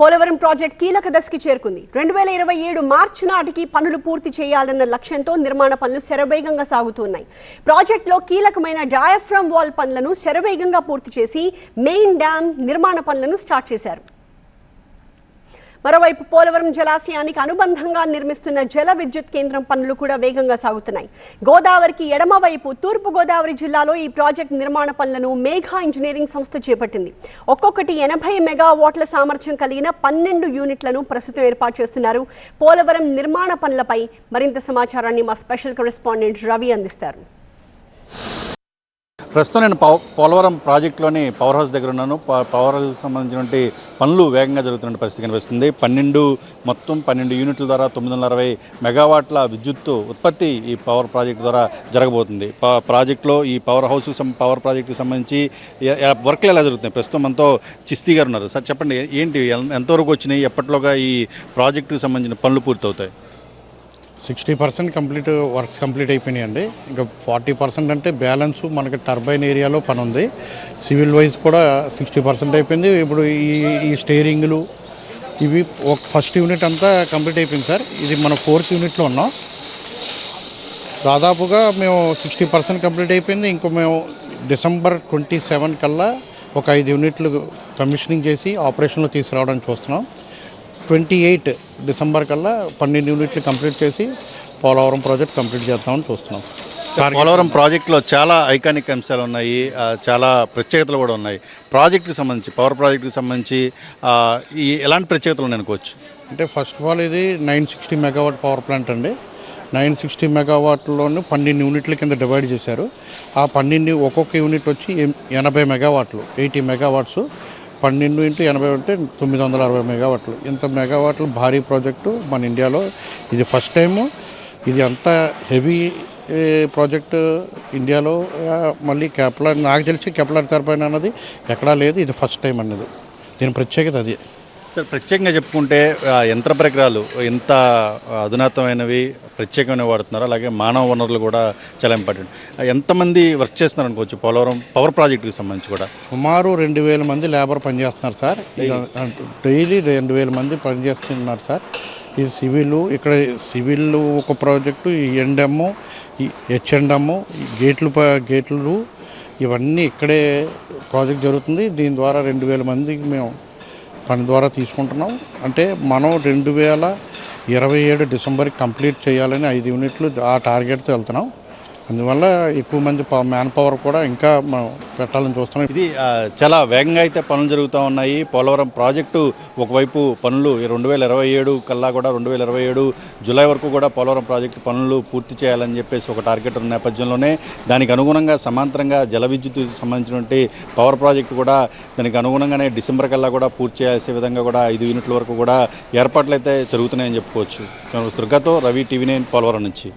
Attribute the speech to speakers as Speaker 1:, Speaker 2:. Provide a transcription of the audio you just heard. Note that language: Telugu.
Speaker 1: పోలవరం ప్రాజెక్ట్ కీలక దశకి చేరుకుంది. 2027 మార్చి నాటికి పనులు పూర్తి చేయాలన్న లక్ష్యంతో నిర్మాణ పనులు శరవేగంగా సాగుతున్నాయి. ప్రాజెక్టులో కీలకమైన డయాఫ్రమ్ వాల్ పనులను శరవేగంగా పూర్తి చేసి మెయిన్ డ్యామ్ నిర్మాణ పనులను స్టార్ట్ చేశారు. మరోవైపు పోలవరం జలాశయానికి అనుబంధంగా నిర్మిస్తున్న జల విద్యుత్ కేంద్రం పనులు కూడా వేగంగా సాగుతున్నాయి. గోదావరికి ఎడమవైపు తూర్పు గోదావరి జిల్లాలో ఈ ప్రాజెక్ట్ నిర్మాణ పనులను మేఘా ఇంజనీరింగ్ సంస్థ చేపట్టింది. ఒక్కొక్కటి 80 మెగావాట్ల సామర్థ్యం కలిగిన 12 యూనిట్లను ప్రస్తుతం ఏర్పాటు చేస్తున్నారు. పోలవరం నిర్మాణ పనులపై మరింత సమాచారాన్ని మా స్పెషల్ కరెస్పాండెంట్ రవి అందిస్తారు.
Speaker 2: ప్రస్తుతం నేను పోలవరం ప్రాజెక్టులోని పవర్ హౌస్ దగ్గర ఉన్నాను. పవర్ హౌస్ సంబంధించినటువంటి పనులు వేగంగా జరుగుతున్న పరిస్థితి కనిపిస్తుంది. 12 యూనిట్ల ద్వారా 960 మెగావాట్ల విద్యుత్ ఉత్పత్తి ఈ పవర్ ప్రాజెక్టు ద్వారా జరగబోతుంది. ప్రాజెక్టులో ఈ పవర్ ప్రాజెక్టుకి సంబంధించి వర్క్లు ఎలా జరుగుతున్నాయి? ప్రస్తుతం మనతో చిస్తీ గారు ఉన్నారు. సార్ చెప్పండి, ఏంటి ఎంతవరకు వచ్చినాయి, ఎప్పటిలోగా ఈ ప్రాజెక్టుకి సంబంధించిన పనులు పూర్తవుతాయి?
Speaker 3: 60% వర్క్స్ కంప్లీట్ అయిపోయినాయండి. ఇంకా 40% అంటే బ్యాలెన్స్ మనకి టర్బైన్ ఏరియాలో పని ఉంది. సివిల్ వైజ్ కూడా 60% అయిపోయింది. ఇప్పుడు ఈ స్టీరింగ్లు ఇవి ఫస్ట్ యూనిట్ అంతా కంప్లీట్ అయిపోయింది సార్. ఇది మన 4th యూనిట్లో ఉన్నాం. దాదాపుగా మేము 60% కంప్లీట్ అయిపోయింది. ఇంకో మేము డిసెంబర్ 27 కల్లా ఒక 5 యూనిట్లు కమిషనింగ్ చేసి ఆపరేషన్లో తీసుకురావడానికి చూస్తున్నాం. 28 డిసెంబర్ కల్లా 12 యూనిట్లు కంప్లీట్ చేసి పోలవరం ప్రాజెక్ట్ కంప్లీట్ చేద్దామని చూస్తున్నాం.
Speaker 2: పోలవరం ప్రాజెక్టులో చాలా ఐకానిక్ అంశాలు ఉన్నాయి, చాలా ప్రత్యేకతలు కూడా ఉన్నాయి. ప్రాజెక్టుకి సంబంధించి, పవర్ ప్రాజెక్టుకి సంబంధించి ఈ ఎలాంటి ప్రత్యేకతలు ఉన్నాయి అనుకోవచ్చు?
Speaker 3: అంటే ఫస్ట్ ఆఫ్ ఆల్ ఇది 960 మెగావాట్ పవర్ ప్లాంట్ అండి. 960 మెగావాట్లోనూ 12 యూనిట్ల కింద డివైడ్ చేశారు. ఆ 12 ఒక్కొక్క యూనిట్ వచ్చి 80 మెగావాట్లు, 80 మెగావాట్స్. 12 × 80 అంటే 960 మెగావాట్లు. ఇంత మెగావాట్లు భారీ ప్రాజెక్టు మన ఇండియాలో ఇది ఫస్ట్ టైము. ఇది అంత హెవీ ప్రాజెక్టు ఇండియాలో. మళ్ళీ కెప్లర్, నాకు తెలిసి కెప్లర్ టర్బైన్ అన్నది ఎక్కడా లేదు. ఇది ఫస్ట్ టైం అన్నది, దీని ప్రత్యేకత అది.
Speaker 2: సార్, ప్రత్యేకంగా చెప్పుకుంటే యంత్ర పరికరాలు ఎంత అధునాతమైనవి, ప్రత్యేకమైన వాడుతున్నారు. అలాగే మానవ వనరులు కూడా చాలా ఇంపార్టెంట్. ఎంతమంది వర్క్ చేస్తున్నారు అనుకోవచ్చు పోలవరం పవర్ ప్రాజెక్టుకి సంబంధించి? కూడా సుమారు
Speaker 3: 2000 మంది లేబర్ పనిచేస్తున్నారు సార్. డైలీ 2000 మంది పనిచేస్తున్నారు సార్. ఈ ఇక్కడ సివిల్ ఒక ప్రాజెక్టు, ఈ ఎండెమ్, ఈ హెచ్ఎండ్ఎమ్, గేట్లు ఇవన్నీ ఇక్కడే ప్రాజెక్ట్ జరుగుతుంది. దీని ద్వారా 2000 మందికి మేము పని ద్వారా తీసుకుంటున్నాం. అంటే మనం 2027 డిసెంబర్కి కంప్లీట్ చేయాలని 5 యూనిట్లు ఆ టార్గెట్తో వెళ్తున్నాం. అందువల్ల ఎక్కువ మంది మ్యాన్ పవర్ కూడా ఇంకా మనం పెట్టాలని చూస్తున్నాం.
Speaker 2: ఇది చాలా వేగంగా అయితే పనులు జరుగుతూ ఉన్నాయి. పోలవరం ప్రాజెక్టు ఒకవైపు పనులు 2027 కల్లా కూడా 2027 జూలై వరకు కూడా పోలవరం ప్రాజెక్టు పనులు పూర్తి చేయాలని చెప్పేసి ఒక టార్గెట్ ఉన్న నేపథ్యంలోనే దానికి అనుగుణంగా సమాంతరంగా జల విద్యుత్ సంబంధించినటువంటి పవర్ ప్రాజెక్టు కూడా దానికి అనుగుణంగానే డిసెంబర్ కల్లా కూడా పూర్తి చేసే విధంగా కూడా 5 యూనిట్ల వరకు కూడా ఏర్పాట్లు అయితే జరుగుతున్నాయని చెప్పుకోవచ్చు. దుర్గాతో రవి, TV9 పోలవరం నుంచి.